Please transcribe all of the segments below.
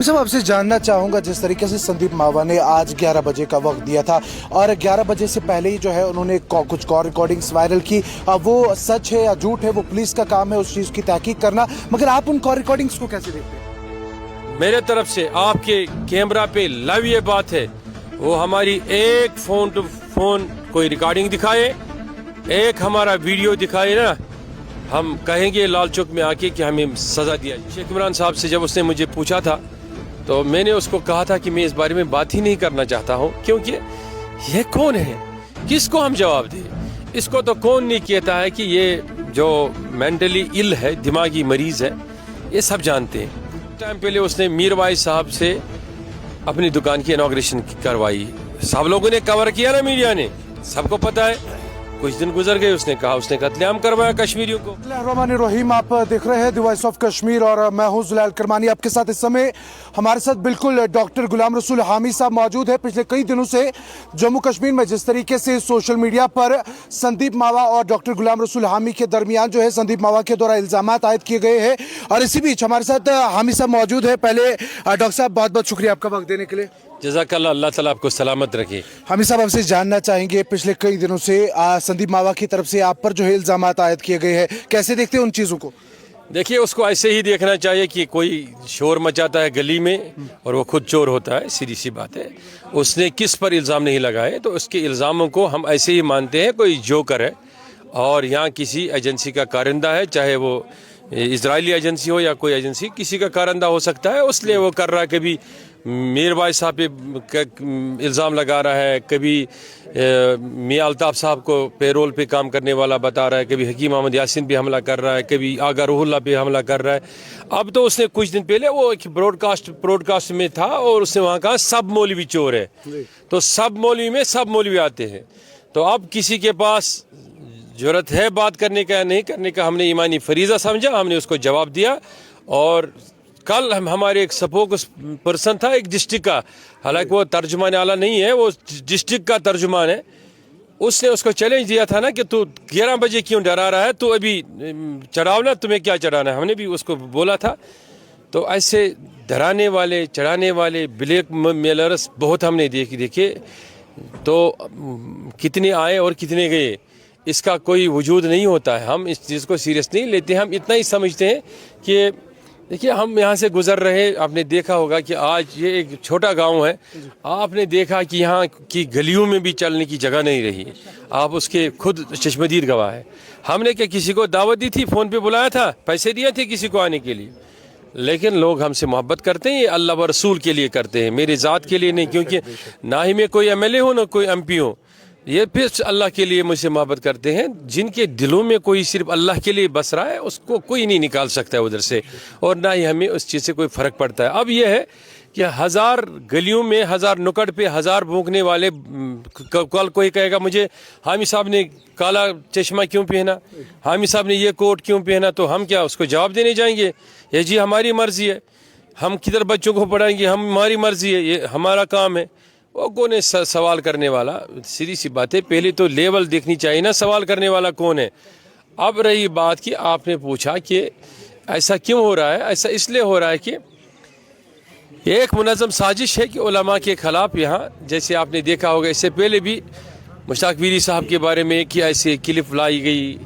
सब आपसे जानना चाहूंगा, जिस तरीके से संदीप मावा ने आज 11 बजे का वक्त दिया था और 11 बजे से पहले ही जो है उन्होंने कुछ कॉल रिकॉर्डिंग्स वायरल की, वो सच है या झूठ है वो पुलिस का काम है उस चीज़ की तहकीक करना, मगर आप उन कॉल रिकॉर्डिंग्स को कैसे देखते हैं? मेरे तरफ से आपके कैमरा पे लाइव ये बात है, वो हमारी एक फोन टू फोन कोई रिकॉर्डिंग दिखाए, एक हमारा वीडियो दिखाए ना, हम कहेंगे लाल चौक में आके कि हमें सजा दिया। शेख इमरान साहब से जब उसने मुझे पूछा था तो मैंने उसको कहा था कि मैं इस बारे में बात ही नहीं करना चाहता हूँ, क्योंकि ये कौन है, किसको हम जवाब दें। इसको तो कौन नहीं कहता है कि ये जो मेंटली इल है, दिमागी मरीज है, ये सब जानते हैं। टाइम पहले उसने मीरवाइज साहब से अपनी दुकान की इनॉग्रेशन करवाई, सब लोगों ने कवर किया ना, मीडिया ने, सबको पता है। कुछ दिन गुजर गए, उसने कहा उसने कत्लेआम करवाया कश्मीरियों को। रहमान आप देख रहे हैं द वॉइस ऑफ कश्मीर और मैं हूं जुलैल करमानी। आपके साथ इस समय हमारे साथ बिल्कुल डॉक्टर गुलाम रसूल हामी साहब मौजूद है। पिछले कई दिनों से जम्मू कश्मीर में जिस तरीके से सोशल मीडिया पर संदीप मावा और डॉक्टर गुलाम रसूल हामी के दरमियान जो है संदीप मावा के द्वारा इल्जाम आयद किए गए हैं, और इसी बीच हमारे साथ हामी साहब मौजूद है। पहले डॉक्टर साहब बहुत बहुत शुक्रिया आपका वक्त देने के लिए। जज़ाकल्लाह, अल्लाह ताला आपको सलामत रखे। हामी साहब आपसे जानना चाहेंगे, पिछले कई दिनों से संदीप मावा की तरफ से आप पर जो है इल्जाम आयद किए गए हैं, कैसे देखते हैं उन चीज़ों को? देखिए, उसको ऐसे ही देखना चाहिए कि कोई शोर मचाता है गली में और वो खुद चोर होता है, सीधी सी बात है। उसने किस पर इल्ज़ाम नहीं लगाए, तो उसके इल्ज़ामों को हम ऐसे ही मानते हैं कोई जोकर है और यहाँ किसी एजेंसी का कारिंदा है, चाहे वो इजरायली एजेंसी हो या कोई एजेंसी, किसी का कारिंदा हो सकता है, उसलिए वो कर रहा है। कभी मीर भाई साहब पे इल्ज़ाम लगा रहा है, कभी मियां अल्ताफ़ साहब को पेरोल पे काम करने वाला बता रहा है, कभी हकीम अहमद यासिन पे हमला कर रहा है, कभी आगा रूहुल्ला पे हमला कर रहा है। अब तो उसने कुछ दिन पहले वो एक ब्रॉडकास्ट में था और उसने वहाँ कहा सब मौलवी चोर है, तो सब मौलवी में सब मौलवी आते हैं। तो अब किसी के पास ज़रूरत है बात करने का या नहीं करने का, हमने ईमानी फरीज़ा समझा, हमने उसको जवाब दिया। और कल हमारे एक स्पोक्स पर्सन था एक डिस्ट्रिक्ट का, हालांकि वो तर्जुमान आला नहीं है, वो डिस्ट्रिक्ट का तर्जुमान है, उसने उसको चैलेंज दिया था ना कि तू 11 बजे क्यों डरा रहा है, तू अभी चढ़ाओ ना, तुम्हें क्या चढ़ाना है। हमने भी उसको बोला था। तो ऐसे डराने वाले, चढ़ाने वाले ब्लैक मेलर्स बहुत हमने देखे, तो कितने आए और कितने गए, इसका कोई वजूद नहीं होता है। हम इस चीज़ को सीरियस नहीं लेते, हम इतना ही समझते हैं कि देखिए, हम यहाँ से गुजर रहे, आपने देखा होगा कि आज ये एक छोटा गांव है, आपने देखा कि यहाँ की गलियों में भी चलने की जगह नहीं रही, आप उसके खुद चश्मदीद गवाह है। हमने क्या किसी को दावत दी थी, फ़ोन पे बुलाया था, पैसे दिए थे किसी को आने के लिए, लेकिन लोग हमसे मोहब्बत करते हैं, ये अल्लाह व रसूल के लिए करते हैं, मेरे ज़ात के लिए नहीं, क्योंकि ना ही मैं कोई MLA हूँ ना कोई MP हूँ, ये फिर अल्लाह के लिए मुझसे मोहब्बत करते हैं। जिनके दिलों में कोई सिर्फ अल्लाह के लिए बस रहा है, उसको कोई नहीं निकाल सकता है उधर से, और ना ही हमें उस चीज़ से कोई फ़र्क पड़ता है। अब यह है कि 1000 गलियों में, 1000 नुक्कड़ पे 1000 भूखने वाले, कल कोई कहेगा मुझे हामी साहब ने काला चश्मा क्यों पहना, हामी साहब ने ये कोट क्यों पहना, तो हम क्या उसको जवाब देने जाएंगे? ये जी हमारी मर्ज़ी है, हम किधर बच्चों को पढ़ाएंगे, हमारी मर्ज़ी है, ये हमारा काम है। वो कौन है सवाल करने वाला? सीधी सी बात है, पहले तो लेवल देखनी चाहिए ना, सवाल करने वाला कौन है। अब रही बात कि आपने पूछा कि ऐसा क्यों हो रहा है, ऐसा इसलिए हो रहा है कि एक मुनज़्ज़म साजिश है कि उलमा के ख़िलाफ़ यहाँ, जैसे आपने देखा होगा इससे पहले भी मुश्ताक वीरी साहब के बारे में कि ऐसे क्लिप लाई गई,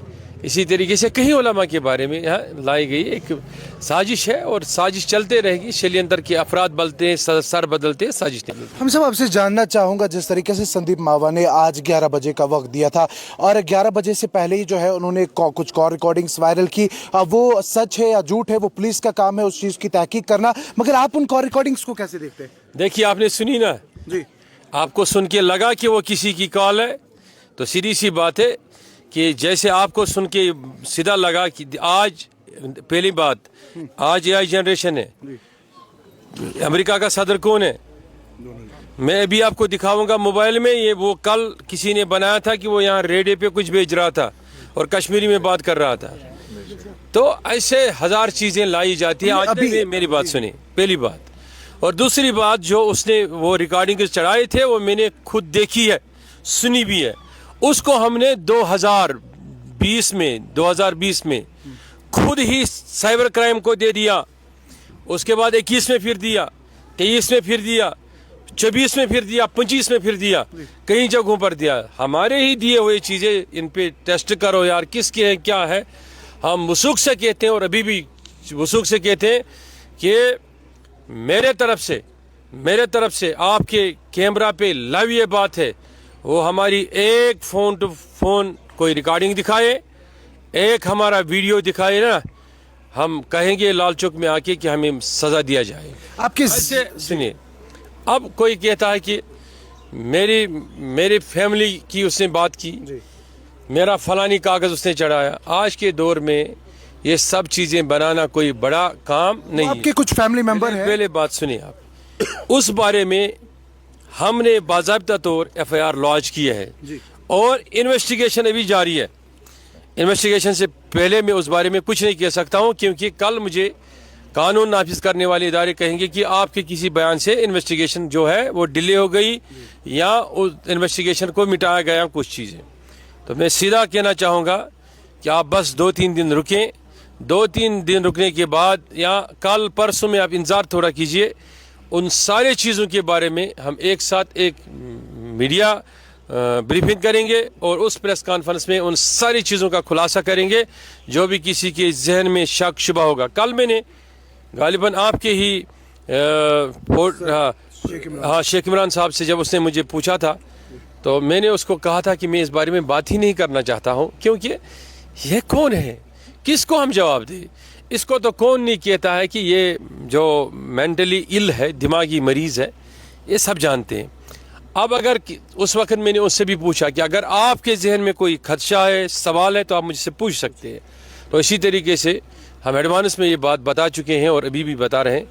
इसी तरीके से कई उलमा के बारे में यहाँ लाई गई। एक साजिश है और साजिश चलते रहेगी, षड्यंत्र के अफराद बदलते हैं, सर बदलते हैं, साजिश नहीं। हम सब आपसे जानना चाहूँगा, जिस तरीके से संदीप मावा ने आज 11 बजे का वक्त दिया था और 11 बजे से पहले ही जो है उन्होंने कुछ कॉल रिकॉर्डिंग्स वायरल की, वो सच है या झूठ है वो पुलिस का काम है उस चीज़ की तहकीक करना, मगर आप उन कॉल रिकॉर्डिंग्स को कैसे देखते हैं? देखिए, आपने सुनी ना जी, आपको सुन के लगा कि वो किसी की कॉल है, तो सीधी सी बात है कि जैसे आपको सुन के सीधा लगा कि आज, पहली बात, आज AI जनरेशन है, अमेरिका का सदर कौन है, मैं अभी आपको दिखाऊंगा मोबाइल में, ये वो कल किसी ने बनाया था कि वो यहाँ रेडियो पे कुछ भेज रहा था और कश्मीरी में बात कर रहा था। तो ऐसे 1000 चीज़ें लाई जाती हैं। आज अभी मेरी बात सुनी, पहली बात, और दूसरी बात, जो उसने वो रिकॉर्डिंग चढ़ाए थे वो मैंने खुद देखी है, सुनी भी है। उसको हमने 2020 में खुद ही साइबर क्राइम को दे दिया, उसके बाद 21 में फिर दिया, 23 में फिर दिया, 24 में फिर दिया, 25 में फिर दिया, कई जगहों पर दिया। हमारे ही दिए हुए चीज़ें इन पे टेस्ट करो यार, किसके है क्या है। हम वसूख से कहते हैं और अभी भी वसूख से कहते हैं कि मेरे तरफ से आपके कैमरा पे लाइव ये बात है, वो हमारी एक फ़ोन टू फ़ोन कोई रिकॉर्डिंग दिखाए, एक हमारा वीडियो दिखाए ना, हम कहेंगे लाल चौक में आके कि हमें सज़ा दिया जाए। आपकी ऐसे सुनिए, अब कोई कहता है कि मेरी फैमिली की उसने बात की, मेरा फलानी कागज़ उसने चढ़ाया। आज के दौर में ये सब चीज़ें बनाना कोई बड़ा काम नहीं है। आपके कुछ फैमिली मेंबर हैं? पहले बात सुनिए आप, उस बारे में हमने बाज़ाब्ता तौर FIR लॉन्च किया है और इन्वेस्टिगेशन अभी जारी है। इन्वेस्टिगेशन से पहले मैं उस बारे में कुछ नहीं कह सकता हूं, क्योंकि कल मुझे कानून नाफिज करने वाले इदारे कहेंगे कि आपके किसी बयान से इन्वेस्टिगेशन जो है वो डिले हो गई या उस इन्वेस्टिगेशन को मिटाया गया कुछ चीज़ें। तो मैं सीधा कहना चाहूँगा कि आप बस 2-3 दिन रुकें। 2-3 दिन रुकने के बाद या कल परसों में आप इंतज़ार थोड़ा कीजिए, उन सारे चीज़ों के बारे में हम एक साथ एक मीडिया ब्रीफिंग करेंगे और उस प्रेस कॉन्फ्रेंस में उन सारी चीज़ों का खुलासा करेंगे जो भी किसी के जहन में शक शुबा होगा। कल मैंने गालिबन आपके ही शेख इमरान साहब से जब उसने मुझे पूछा था तो मैंने उसको कहा था कि मैं इस बारे में बात ही नहीं करना चाहता हूँ, क्योंकि ये कौन है, किसको हम जवाब दें। इसको तो कौन नहीं कहता है कि ये जो मेंटली इल है, दिमागी मरीज़ है, ये सब जानते हैं। अब अगर उस वक्त मैंने उससे भी पूछा कि अगर आपके जहन में कोई खदशा है, सवाल है, तो आप मुझसे पूछ सकते हैं। तो इसी तरीके से हम एडवांस में ये बात बता चुके हैं और अभी भी बता रहे हैं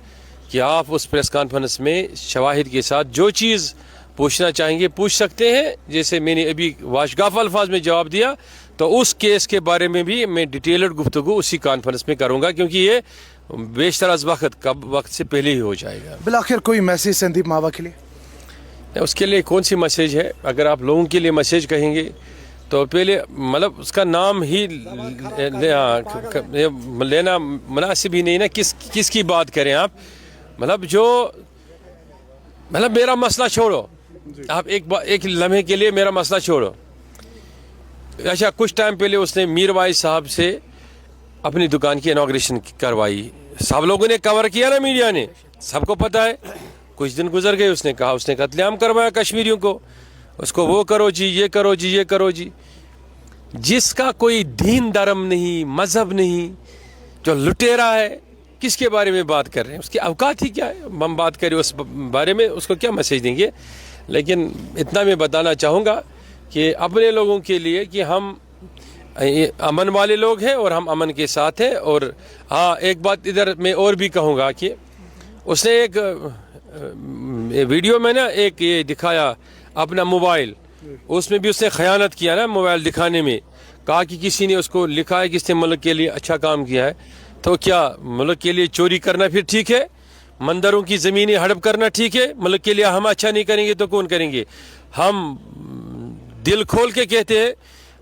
कि आप उस प्रेस कॉन्फ्रेंस में शवाहिद के साथ जो चीज़ पूछना चाहेंगे पूछ सकते हैं। जैसे मैंने अभी वाशगाफ अल्फाज में जवाब दिया, तो उस केस के बारे में भी मैं डिटेल्ड गुफ्तगू उसी कॉन्फ्रेंस में करूँगा, क्योंकि ये बेशतर अज़ वक्त से पहले ही हो जाएगा। बिलाखिर कोई मैसेज संदीप मावा के लिए? उसके लिए कौन सी मैसेज है? अगर आप लोगों के लिए मैसेज कहेंगे तो पहले मतलब उसका नाम ही लेना मुनासिब ही नहीं ना, किसकी बात करें आप। मतलब मेरा मसला छोड़ो आप, एक लम्हे के लिए मेरा मसला छोड़ो। अच्छा, कुछ टाइम पहले उसने मीर वाइज साहब से अपनी दुकान की इनॉग्रेशन करवाई, सब लोगों ने कवर किया ना, मीडिया ने, सबको पता है। कुछ दिन गुजर गए, उसने कहा उसने कत्लेआम करवाया कश्मीरियों को, उसको वो करो जी, ये करो जी, ये करो जी। जिसका कोई दीन धर्म नहीं, मजहब नहीं, जो लुटेरा है, किसके बारे में बात कर रहे हैं? उसकी औकात ही क्या है? हम बात करें उस बारे में, उसको क्या मैसेज देंगे? लेकिन इतना मैं बताना चाहूँगा कि अपने लोगों के लिए कि हम अमन वाले लोग हैं और हम अमन के साथ हैं। और हाँ, एक बात इधर मैं और भी कहूँगा कि उसने एक वीडियो में ना एक ये दिखाया अपना मोबाइल, उसमें भी उसने खयानत किया ना मोबाइल दिखाने में। कहा कि किसी ने उसको लिखा है कि इसने मुल्क के लिए अच्छा काम किया है, तो क्या मुल्क के लिए चोरी करना फिर ठीक है? मंदिरों की ज़मीनें हड़प करना ठीक है? मुल्क के लिए हम अच्छा नहीं करेंगे तो कौन करेंगे? हम दिल खोल के कहते हैं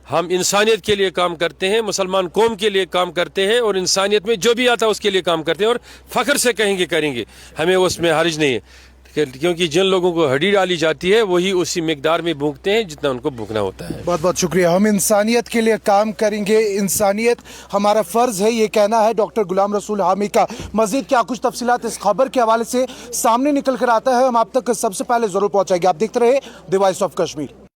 हम इंसानियत के लिए काम करते हैं, मुसलमान कौम के लिए काम करते हैं और इंसानियत में जो भी आता है उसके लिए काम करते हैं और फ़ख्र से कहेंगे करेंगे, हमें उसमें हर्ज नहीं है। क्योंकि जिन लोगों को हड्डी डाली जाती है वही उसी मिकदार में भूखते हैं जितना उनको भूखना होता है। बहुत बहुत शुक्रिया। हम इंसानियत के लिए काम करेंगे, इंसानियत हमारा फ़र्ज़ है, ये कहना है डॉक्टर गुलाम रसूल हामी का। मज़ीद क्या कुछ तफसीलात इस खबर के हवाले से सामने निकल कर आता है, हम आप तक सबसे पहले ज़रूर पहुँचाएंगे। आप देखते रहे द वॉइस ऑफ कश्मीर।